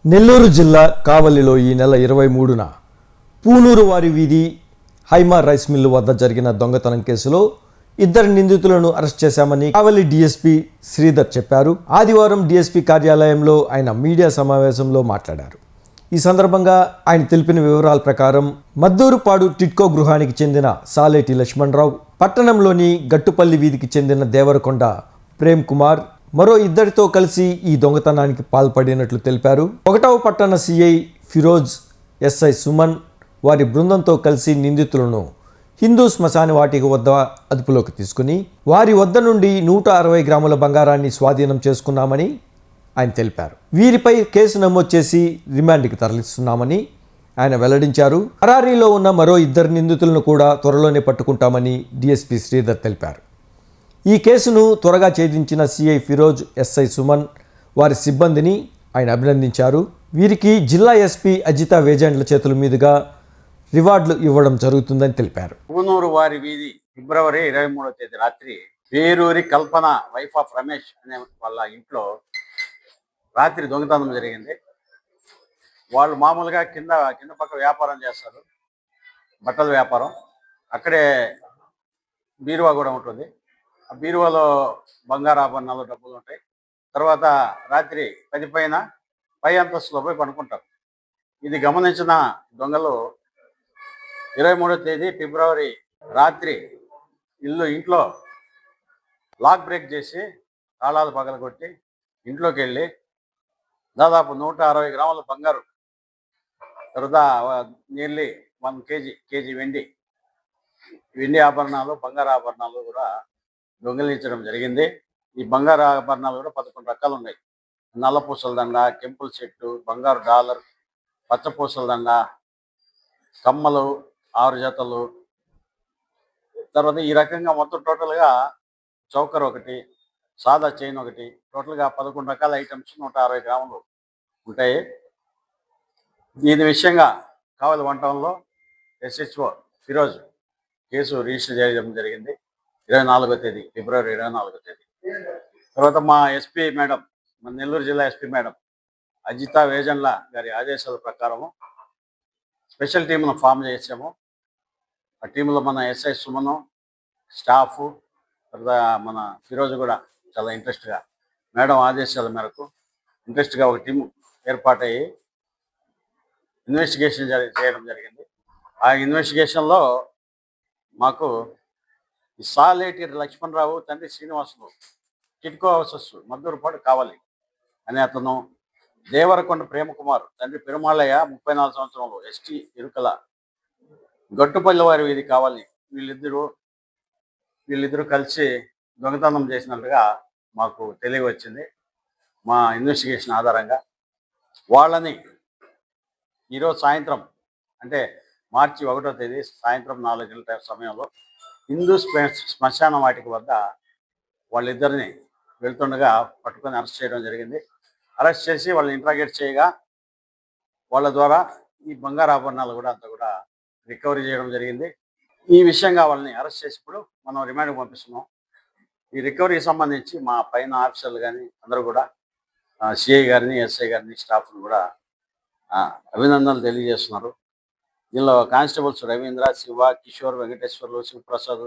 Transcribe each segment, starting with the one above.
నెల్లూరు జిల్లా కావలిలో ఈ నెల 23న పూనూరు వారి వీధి హైమా రైస్ మిల్లు వద్ద జరిగిన దొంగతనం కేసులో ఇద్దరు నిందితులను అరెస్ట్ చేశామని కావలి డీఎస్పీ శ్రీధర్ చెప్పారు. ఆదివారం డీఎస్పీ కార్యాలయంలో ఆయన మీడియా సమావేశంలో మాట్లాడారు. ఈ సందర్భంగా ఆయన తెలిపిన వివరాల ప్రకారం మద్దూరుపాడు టిట్కో గృహానికి చెందిన సాలేటి లక్ష్మణరావు, పట్టణంలోని గట్టుపల్లి వీధికి చెందిన దేవరకొండ ప్రేమ్ కుమార్ మరో ఇద్దరితో కలిసి ఈ దొంగతనానికి పాల్పడినట్లు తెలిపారు. 1వ పట్టణ సిఐ ఫిరోజ్, ఎస్ఐ సుమన్ వారి బృందంతో కలిసి నిందితులను హిందూ శ్మశాన వాటిక వద్ద అదుపులోకి తీసుకుని వారి వద్ద నుండి 160 గ్రాముల బంగారాన్ని స్వాధీనం చేసుకున్నామని ఆయన తెలిపారు. వీరిపై కేసు నమోదు చేసి రిమాండ్కి తరలిస్తున్నామని ఆయన వెల్లడించారు. పరారీలో ఉన్న మరో ఇద్దరు నిందితులను కూడా త్వరలోనే పట్టుకుంటామని డీఎస్పీ శ్రీధర్ తెలిపారు. ఈ కేసును త్వరగా ఛేదించిన సిఐ ఫిరోజ్, ఎస్ఐ సుమన్ వారి సిబ్బందిని ఆయన అభినందించారు. వీరికి జిల్లా ఎస్పీ అజిత వేజెంట్ల చేతుల మీదుగా రివార్డులు ఇవ్వడం జరుగుతుందని తెలిపారు. పూనూరు వారి వీధి ఫిబ్రవరి 23వ తేదీ రాత్రి పేరూరి కల్పన, వైఫ్ ఆఫ్ రమేష్ అనే వాళ్ళ ఇంట్లో రాత్రి దొంగతనం జరిగింది. వాళ్ళు మామూలుగా కింద పక్క వ్యాపారం చేస్తారు, బట్టల వ్యాపారం. అక్కడే బీరువా కూడా ఉంటుంది. ఆ బీరువాలో బంగారు ఆభరణాలు, డబ్బులు ఉంటాయి. తర్వాత రాత్రి 10 పై అంతస్తులో పోయి పడుకుంటారు. ఇది గమనించిన దొంగలు 23వ తేదీ ఫిబ్రవరి రాత్రి ఇంట్లో లాక్ బ్రేక్ చేసి తాళాలు పగలగొట్టి ఇంట్లోకి వెళ్ళి దాదాపు 160 గ్రాముల బంగారు, తర్వాత నియర్లీ 1 కేజీ వెండి ఆభరణాలు, బంగారు ఆభరణాలు కూడా దొంగిలించడం జరిగింది. ఈ బంగారు ఆభరణాలు కూడా 11 రకాలు ఉన్నాయి. నల్ల పూసల దండ, కెంపుల్ సెట్టు, బంగారు డాలర్, పచ్చ పూసల దండ, కమ్మలు 6 జతలు, తర్వాత ఈ రకంగా మొత్తం టోటల్గా చౌకర్ ఒకటి, సాదా చైన్ ఒకటి, టోటల్గా 11 రకాల ఐటమ్స్ 160 గ్రాములు ఉంటాయి. దీని విషయంగా కావలి వన్ టౌన్లో ఎస్హెచ్ఓ ఫిరోజ్ కేసు రిజిస్టర్ చేయడం జరిగింది 24వ తేదీ ఫిబ్రవరి 24వ తేదీ. తర్వాత మా ఎస్పీ మేడం, మన నెల్లూరు జిల్లా ఎస్పీ మేడం అజిత వేజన్ల గారి ఆదేశాల ప్రకారము స్పెషల్ టీంను ఫామ్ చేసాము. ఆ టీంలో మన ఎస్ఐ సుమను, స్టాఫ్, తర్వాత మన ఫిరోజ్ కూడా చాలా ఇంట్రెస్ట్గా మేడం ఆదేశాల మేరకు ఇంట్రెస్ట్గా ఒక టీం ఏర్పాటయ్యి ఇన్వెస్టిగేషన్ చేయడం జరిగింది. ఆ ఇన్వెస్టిగేషన్లో మాకు సాలేటి లక్ష్మణరావు, తండ్రి శ్రీనివాసులు, టిట్కో హౌసెస్ మద్దూరుపాడు కావలి అనే అతను, దేవరకొండ ప్రేమ కుమార్, తండ్రి పెరుమాళయ్య 34 సంవత్సరంలో, ఎస్టీ ఇరుకల, గట్టుపల్లి వారి వీధి కావాలి, వీళ్ళిద్దరూ కలిసి దొంగతనం చేసినట్లుగా మాకు తెలియవచ్చింది. మా ఇన్వెస్టిగేషన్ ఆధారంగా వాళ్ళని ఈరోజు సాయంత్రం, అంటే మార్చి 1వ తేదీ సాయంత్రం 4 గంటల సమయంలో హిందూ శ్మశాన వాటిక వద్ద వాళ్ళిద్దరిని వెళ్తుండగా పట్టుకొని అరెస్ట్ చేయడం జరిగింది. అరెస్ట్ చేసి వాళ్ళని ఇంట్రాగేట్ చేయగా వాళ్ళ ద్వారా ఈ బంగారు ఆభరణాలు కూడా అంతా కూడా రికవరీ చేయడం జరిగింది. ఈ విషయంగా వాళ్ళని అరెస్ట్ చేసినప్పుడు మనం రిమాండ్కి పంపిస్తున్నాం. ఈ రికవరీకి సంబంధించి మా పైన ఆఫీసర్లు కానీ అందరూ కూడా సిఐ గారిని, ఎస్ఐ గారిని, స్టాఫ్ని కూడా అభినందనలు తెలియజేస్తున్నారు. దీనిలో కానిస్టేబుల్స్ రవీంద్ర, శివ, కిషోర్, వెంకటేశ్వర్లు, శివప్రసాద్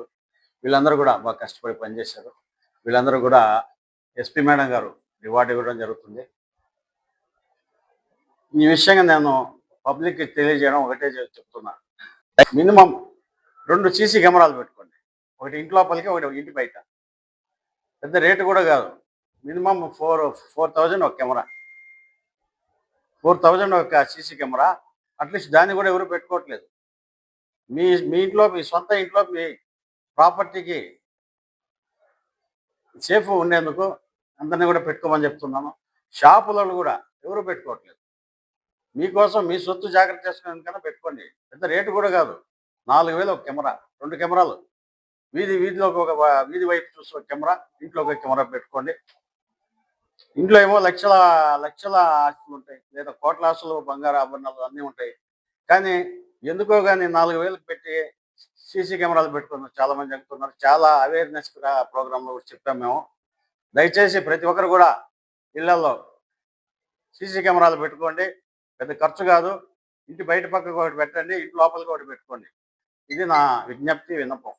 వీళ్ళందరూ కూడా బాగా కష్టపడి పనిచేశారు. వీళ్ళందరూ కూడా ఎస్పీ మేడం గారు రివార్డు ఇవ్వడం జరుగుతుంది. ఈ విషయంగా నేను పబ్లిక్కి తెలియజేయడం ఒకటే చెప్తున్నా, మినిమం 2 సీసీ కెమెరాలు పెట్టుకోండి. ఒకటి ఇంటి లోపలికి, ఒకటి ఇంటి బయట. పెద్ద రేటు కూడా కాదు, మినిమం 4,000 ఒక కెమెరా, 4,000 ఒక సీసీ కెమెరా. అట్లీస్ట్ దాన్ని కూడా ఎవరు పెట్టుకోవట్లేదు. మీ ఇంట్లో, మీ సొంత ఇంట్లో, మీ ప్రాపర్టీకి సేఫ్ ఉండేందుకు అందరినీ కూడా పెట్టుకోమని చెప్తున్నాను. షాపులలో కూడా ఎవరు పెట్టుకోవట్లేదు. మీకోసం మీ సొత్తు జాగ్రత్త చేసుకునేందుకన్నా పెట్టుకోండి. పెద్ద రేటు కూడా కాదు, 4,000 ఒక కెమెరా, 2 కెమెరాలు, వీధిలోకి ఒక వీధి వైపు చూసి ఒక కెమెరా, ఇంట్లో ఒక కెమెరా పెట్టుకోండి. ఇంట్లో ఏమో లక్షల ఆస్తులు ఉంటాయి, లేదా కోట్ల ఆస్తులు, బంగారు ఆభరణాలు అన్నీ ఉంటాయి. కానీ ఎందుకో కానీ 4,000 పెట్టి సీసీ కెమెరాలు పెట్టుకున్నారు చాలామంది చెప్తున్నారు. చాలా అవేర్నెస్ ప్రోగ్రాంలో కూడా చెప్పాము మేము. దయచేసి ప్రతి ఒక్కరు కూడా ఇళ్లలో సీసీ కెమెరాలు పెట్టుకోండి, పెద్ద ఖర్చు కాదు. ఇంటి బయట పక్కకు ఒకటి పెట్టండి, ఇంటి లోపలికి ఒకటి పెట్టుకోండి. ఇది నా విజ్ఞప్తి, విన్నపం.